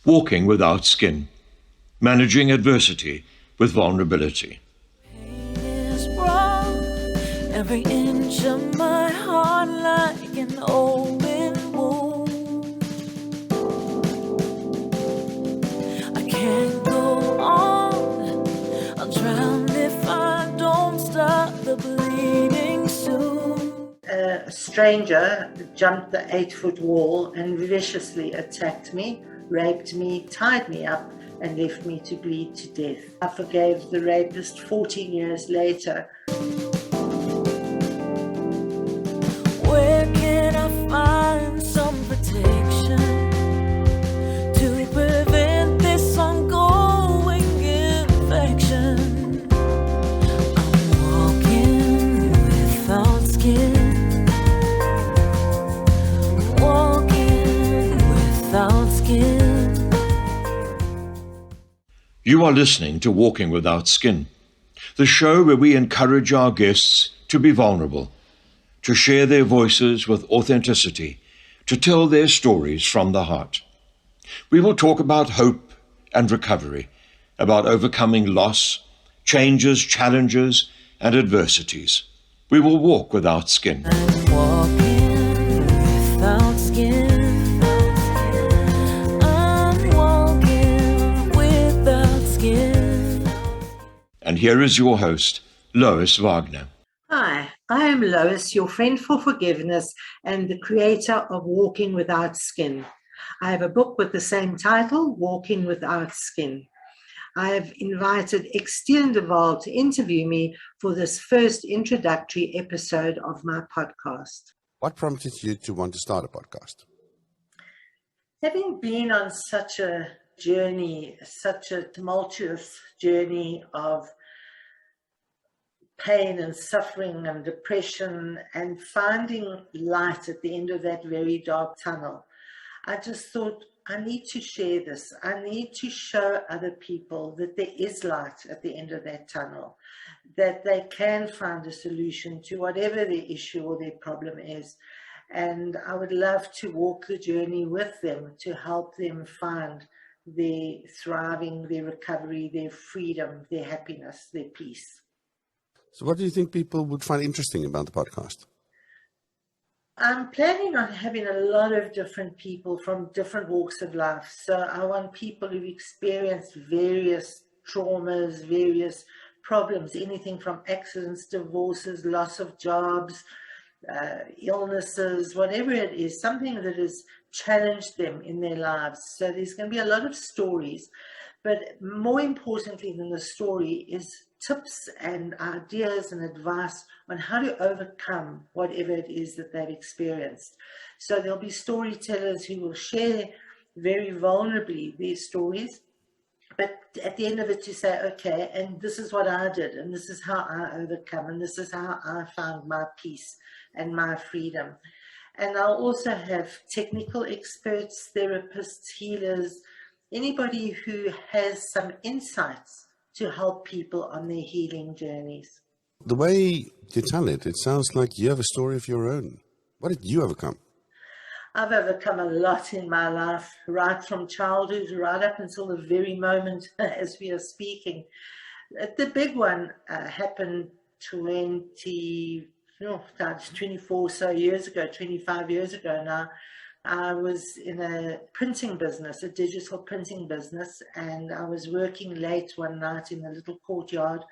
Walking Without Skin, Managing Adversity with Vulnerability. Pain is wrong, every inch of my heart like an open wound. I can't go on, I'll drown if I don't stop the bleeding soon. A stranger jumped the 8-foot wall and viciously attacked me, raped me, tied me up, and left me to bleed to death. I forgave the rapist 14 years later. Where can I find some protection to prevent this ongoing infection? I'm walking without skin. Walking without skin. You are listening to Walking Without Skin, the show where we encourage our guests to be vulnerable, to share their voices with authenticity, to tell their stories from the heart. We will talk about hope and recovery, about overcoming loss, changes, challenges, and adversities. We will walk without skin. I'm walking without skin. I'm walking without skin. And here is your host, Lois Wagner. Hi, I am Lois, your friend for forgiveness and the creator of Walking Without Skin. I have a book with the same title, Walking Without Skin. I have invited Extian Duval to interview me for this first introductory episode of my podcast. What prompted you to want to start a podcast? Having been on such a journey, such a tumultuous journey of pain and suffering and depression, and finding light at the end of that very dark tunnel, I just thought, I need to share this. I need to show other people that there is light at the end of that tunnel, that they can find a solution to whatever their issue or their problem is. And I would love to walk the journey with them to help them find their thriving, their recovery, their freedom, their happiness, their peace. So what do you think people would find interesting about the podcast? I'm planning on having a lot of different people from different walks of life. So I want people who've experienced various traumas, various problems, anything from accidents, divorces, loss of jobs, illnesses, whatever it is, something that has challenged them in their lives. So there's going to be a lot of stories. But more importantly than the story is tips and ideas and advice on how to overcome whatever it is that they've experienced. So there'll be storytellers who will share very vulnerably their stories, but at the end of it to say, okay, and this is what I did, and this is how I overcome, and this is how I found my peace and my freedom. And I'll also have technical experts, therapists, healers, anybody who has some insights to help people on their healing journeys. The way you tell it, it sounds like you have a story of your own. What did you overcome? I've overcome a lot in my life, right from childhood right up until the very moment as we are speaking. The big one happened 24 so years ago, 25 years ago now. I was in a printing business, a digital printing business, and I was working late one night in a little courtyard,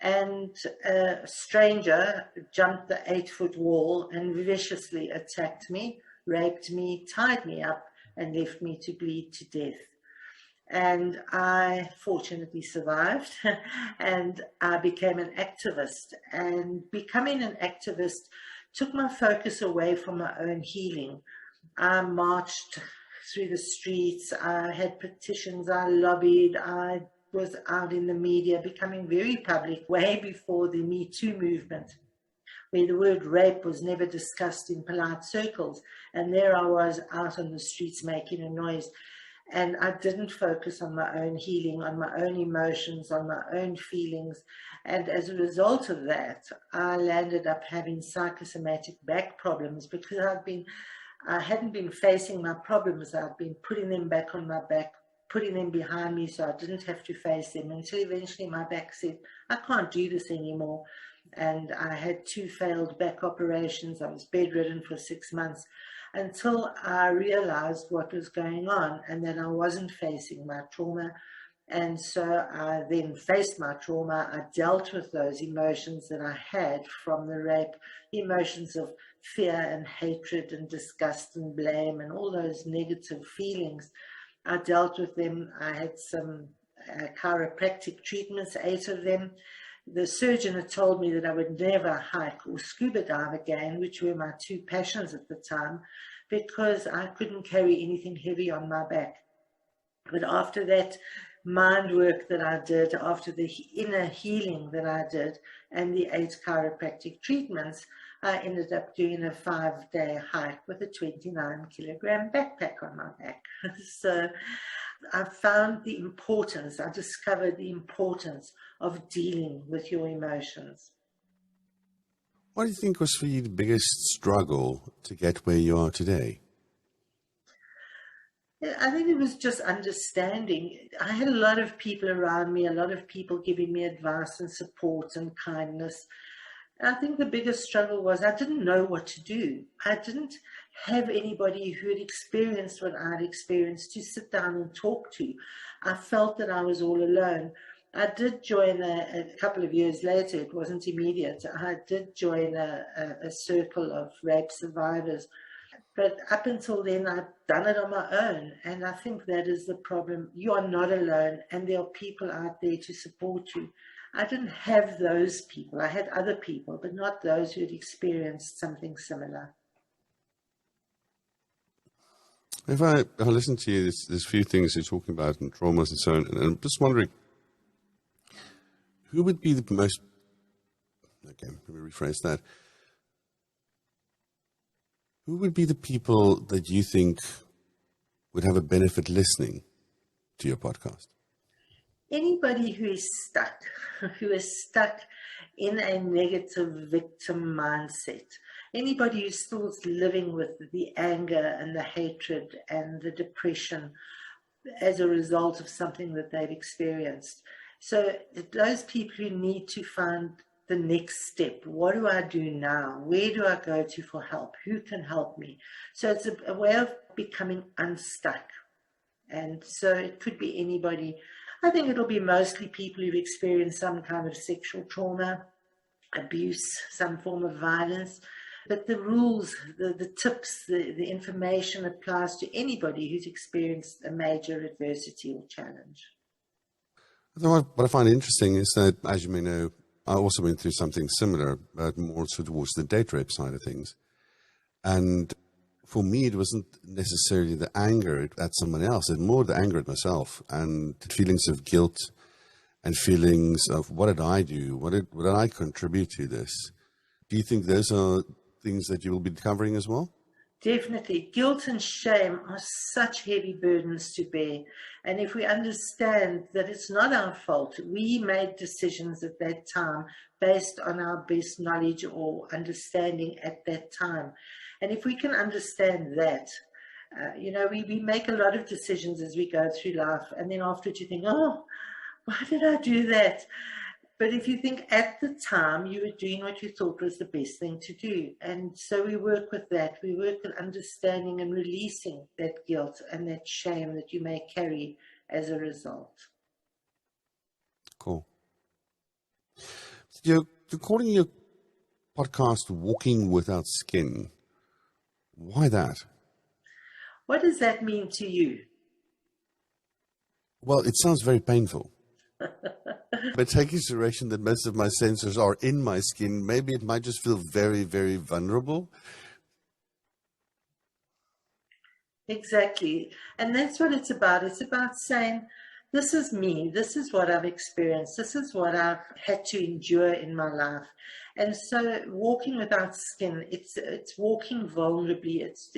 and a stranger jumped the 8-foot wall and viciously attacked me, raped me, tied me up, and left me to bleed to death. And I fortunately survived, and I became an activist. And becoming an activist took my focus away from my own healing. I marched through the streets, I had petitions, I lobbied, I was out in the media, becoming very public way before the Me Too movement, where the word rape was never discussed in polite circles. And there I was out on the streets making a noise. And I didn't focus on my own healing, on my own emotions, on my own feelings. And as a result of that, I landed up having psychosomatic back problems because I've been I hadn't been facing my problems. I'd been putting them back on my back, putting them behind me so I didn't have to face them, until eventually my back said, I can't do this anymore. And I had 2 failed back operations. I was bedridden for 6 months until I realized what was going on and that I wasn't facing my trauma. And so I then faced my trauma. I dealt with those emotions that I had from the rape, the emotions of fear and hatred and disgust and blame and all those negative feelings. I dealt with them. I had some chiropractic treatments, 8 of them. The surgeon had told me that I would never hike or scuba dive again, which were my 2 passions at the time, because I couldn't carry anything heavy on my back. But after that mind work that I did, after the inner healing that I did, and the 8 chiropractic treatments, I ended up doing a 5-day hike with a 29-kilogram backpack on my back. So I found the importance, I discovered the importance of dealing with your emotions. What do you think was for you the biggest struggle to get where you are today? I think it was just understanding. I had a lot of people around me, a lot of people giving me advice and support and kindness. And I think the biggest struggle was I didn't know what to do. I didn't have anybody who had experienced what I'd experienced to sit down and talk to. I felt that I was all alone. I did join a couple of years later, it wasn't immediate, I did join a circle of rape survivors. But up until then, I'd done it on my own. And I think that is the problem. You are not alone, and there are people out there to support you. I didn't have those people. I had other people, but not those who had experienced something similar. If I listen to you, there's a few things you're talking about and traumas and so on, and I'm just wondering, who would be the most, okay, let me rephrase that. Who would be the people that you think would have a benefit listening to your podcast? Anybody who is stuck in a negative victim mindset, anybody who's still living with the anger and the hatred and the depression as a result of something that they've experienced. So those people who need to find the next step. What do I do now? Where do I go to for help? Who can help me? So it's a way of becoming unstuck. And so it could be anybody. I think it'll be mostly people who've experienced some kind of sexual trauma, abuse, some form of violence. But the rules, the tips, the information applies to anybody who's experienced a major adversity or challenge. What I find interesting is that, as you may know, I also went through something similar, but more towards the date rape side of things. And for me, it wasn't necessarily the anger at someone else, it more the anger at myself and feelings of guilt and feelings of what did I do? What did I contribute to this? Do you think those are things that you will be covering as well? Definitely. Guilt and shame are such heavy burdens to bear. And if we understand that it's not our fault, we made decisions at that time based on our best knowledge or understanding at that time. And if we can understand that, we make a lot of decisions as we go through life. And then afterwards you think, oh, why did I do that? But if you think at the time you were doing what you thought was the best thing to do. And so we work with that. We work with understanding and releasing that guilt and that shame that you may carry as a result. Cool. You're calling your podcast Walking Without Skin. Why that? What does that mean to you? Well, it sounds very painful. But take consideration that most of my sensors are in my skin, maybe it might just feel very, very vulnerable. Exactly. And that's what it's about. It's about saying, this is me. This is what I've experienced. This is what I've had to endure in my life. And so walking without skin, it's walking vulnerably. It's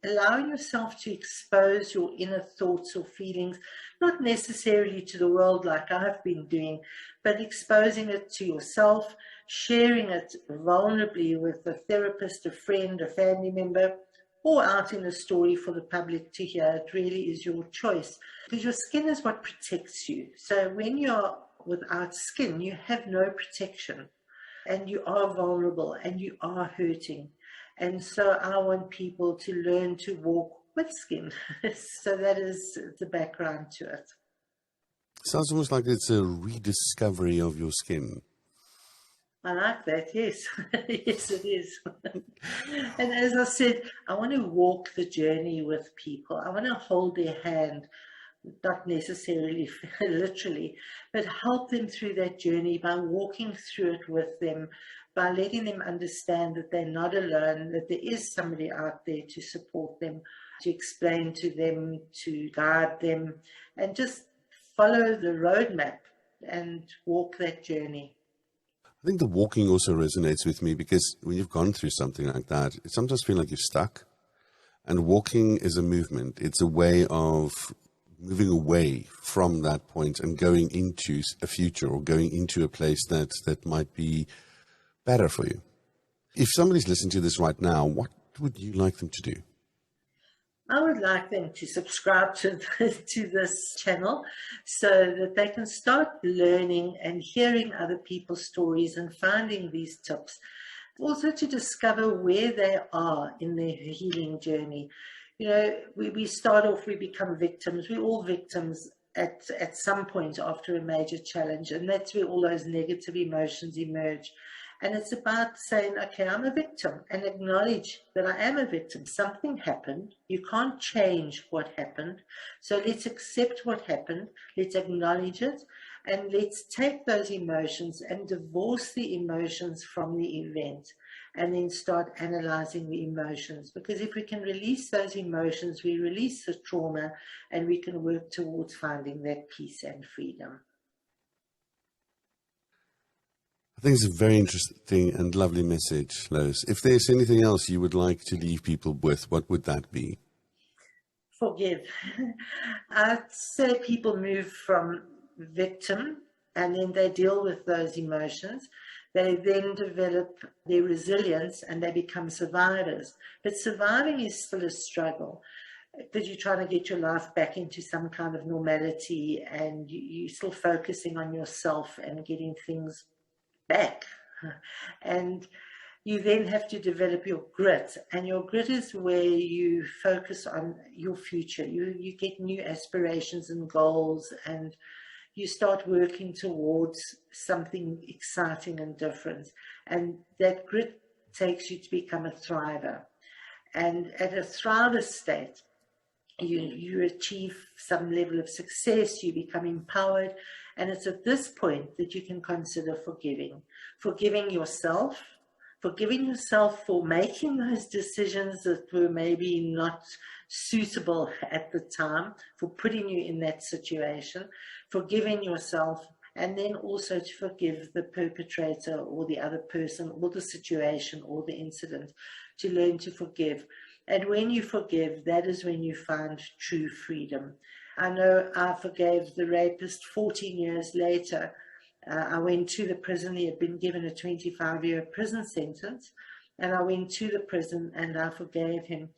allowing yourself to expose your inner thoughts or feelings, not necessarily to the world like I've been doing, but exposing it to yourself, sharing it vulnerably with a therapist, a friend, a family member, or out in a story for the public to hear. It really is your choice, because your skin is what protects you. So when you're without skin, you have no protection, and you are vulnerable, and you are hurting. And so I want people to learn to walk with skin. So that is the background to it. Sounds almost like it's a rediscovery of your skin. I like that, yes. Yes, it is. And as I said, I want to walk the journey with people. I want to hold their hand, not necessarily literally, but help them through that journey by walking through it with them, by letting them understand that they're not alone, that there is somebody out there to support them, to explain to them, to guide them, and just follow the roadmap and walk that journey. I think the walking also resonates with me because when you've gone through something like that, it sometimes feels like you're stuck. And walking is a movement. It's a way of moving away from that point and going into a future or going into a place that might be better for you. If somebody's listening to this right now, what would you like them to do? I would like them to subscribe to this channel so that they can start learning and hearing other people's stories and finding these tips. Also to discover where they are in their healing journey. You know, we start off, we become victims. We're all victims at some point after a major challenge, and that's where all those negative emotions emerge. And it's about saying, okay, I'm a victim, and acknowledge that I am a victim. Something happened. You can't change what happened. So let's accept what happened. Let's acknowledge it. And let's take those emotions and divorce the emotions from the event, and then start analyzing the emotions. Because if we can release those emotions, we release the trauma, and we can work towards finding that peace and freedom. I think it's a very interesting and lovely message, Lois. If there's anything else you would like to leave people with, what would that be? Forgive. I'd say people move from victim, and then they deal with those emotions. They then develop their resilience, and they become survivors. But surviving is still a struggle, because you're trying to get your life back into some kind of normality, and you're still focusing on yourself and getting things back. And you then have to develop your grit, and your grit is where you focus on your future. You get new aspirations and goals, and you start working towards something exciting and different. And that grit takes you to become a thriver. And at a thriver state, you achieve some level of success, you become empowered, and it's at this point that you can consider forgiving yourself for making those decisions that were maybe not suitable at the time, for putting you in that situation, forgiving yourself, and then also to forgive the perpetrator or the other person or the situation or the incident, to learn to forgive. And when you forgive, that is when you find true freedom. I know I forgave the rapist 14 years later. I went to the prison. He had been given a 25-year prison sentence. And I went to the prison and I forgave him.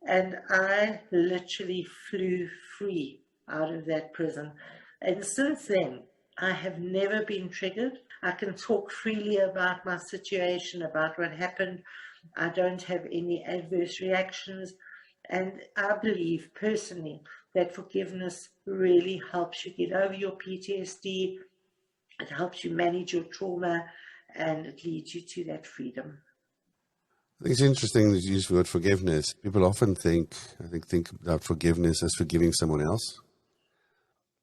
And I literally flew free out of that prison. And since then, I have never been triggered. I can talk freely about my situation, about what happened. I don't have any adverse reactions. And I believe personally that forgiveness really helps you get over your PTSD. It helps you manage your trauma, and it leads you to that freedom. I think it's interesting that you use the word forgiveness. People often think about forgiveness as forgiving someone else.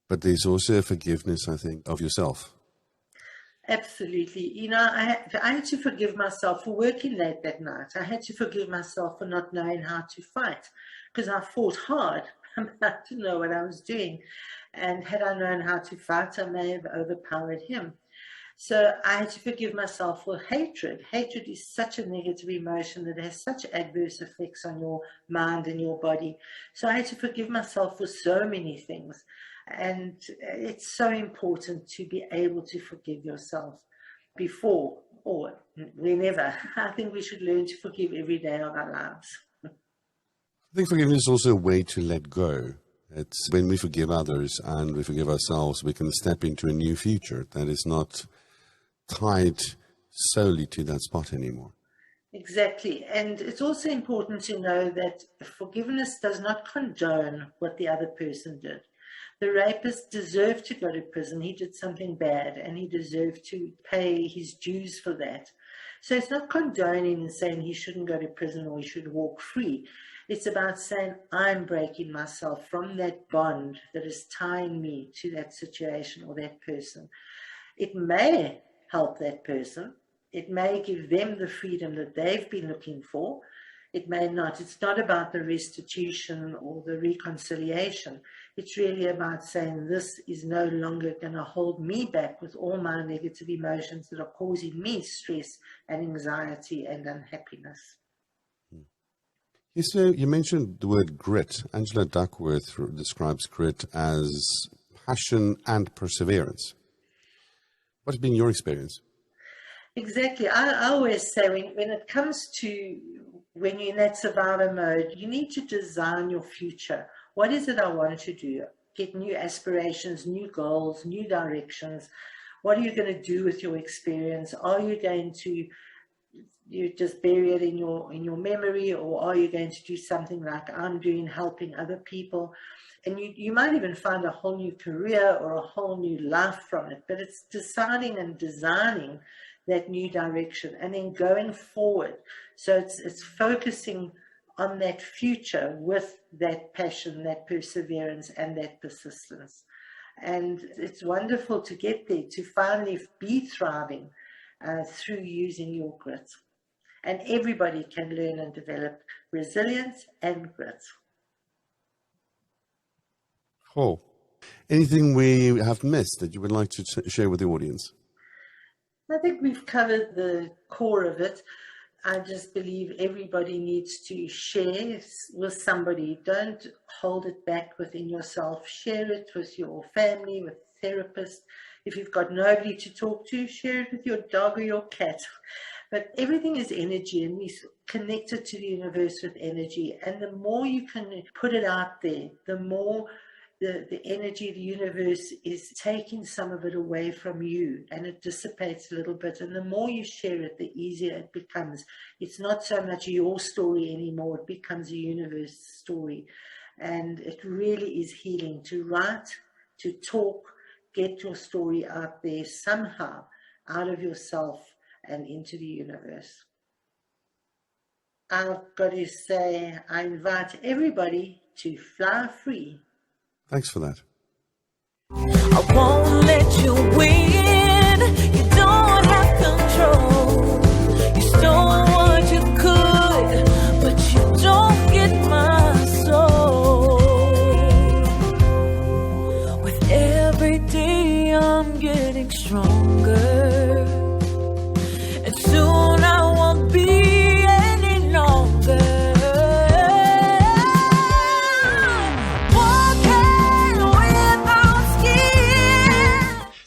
But there's also a forgiveness, I think, of yourself. Absolutely. You know, I had to forgive myself for working late that night. I had to forgive myself for not knowing how to fight, because I fought hard. I didn't know what I was doing. And had I known how to fight, I may have overpowered him. So I had to forgive myself for hatred. Hatred is such a negative emotion that has such adverse effects on your mind and your body. So I had to forgive myself for so many things. And it's so important to be able to forgive yourself before or whenever. I think we should learn to forgive every day of our lives. think forgiveness is also a way to let go. It's when we forgive others and we forgive ourselves, we can step into a new future that is not tied solely to that spot anymore. Exactly. And it's also important to know that forgiveness does not condone what the other person did. The rapist deserved to go to prison. He did something bad and he deserved to pay his dues for that. So it's not condoning and saying he shouldn't go to prison or he should walk free. It's about saying, I'm breaking myself from that bond that is tying me to that situation or that person. It may help that person. It may give them the freedom that they've been looking for. It may not. It's not about the restitution or the reconciliation. It's really about saying this is no longer going to hold me back with all my negative emotions that are causing me stress and anxiety and unhappiness. So you mentioned the word grit. Angela Duckworth describes grit as passion and perseverance. What's been your experience? Exactly. I always say when it comes to when you're in that survivor mode, you need to design your future. What is it I want to do? Get new aspirations, new goals, new directions. What are you going to do with your experience? Are you going to just bury it in your memory, or are you going to do something like I'm doing, helping other people? And you might even find a whole new career or a whole new life from it, but it's deciding and designing that new direction and then going forward. So it's focusing on that future with that passion, that perseverance, and that persistence. And it's wonderful to get there, to finally be thriving through using your grit. And everybody can learn and develop resilience and grit. Oh, anything we have missed that you would like to share with the audience? I think we've covered the core of it. I just believe everybody needs to share with somebody. Don't hold it back within yourself. Share it with your family, with a therapist. If you've got nobody to talk to, share it with your dog or your cat. But everything is energy, and we're connected to the universe with energy. And the more you can put it out there, the more the energy of the universe is taking some of it away from you, and it dissipates a little bit. And the more you share it, the easier it becomes. It's not so much your story anymore. It becomes a universe story. And it really is healing to write, to talk, get your story out there somehow, out of yourself and into the universe. I've got to say, I invite everybody to fly free. Thanks for that. I won't let you win. You don't have control. You stole what you could, but you don't get my soul. With every day I'm getting stronger, and soon I won't be any longer.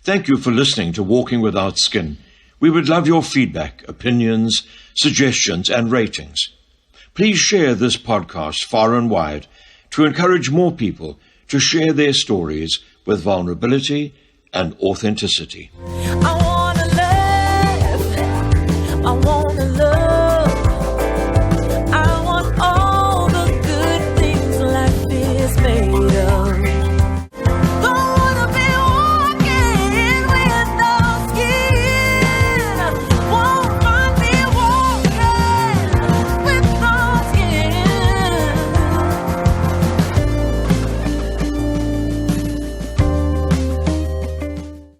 Thank you for listening to Walking Without Skin. We would love your feedback, opinions, suggestions, and ratings. Please share this podcast far and wide to encourage more people to share their stories with vulnerability and authenticity.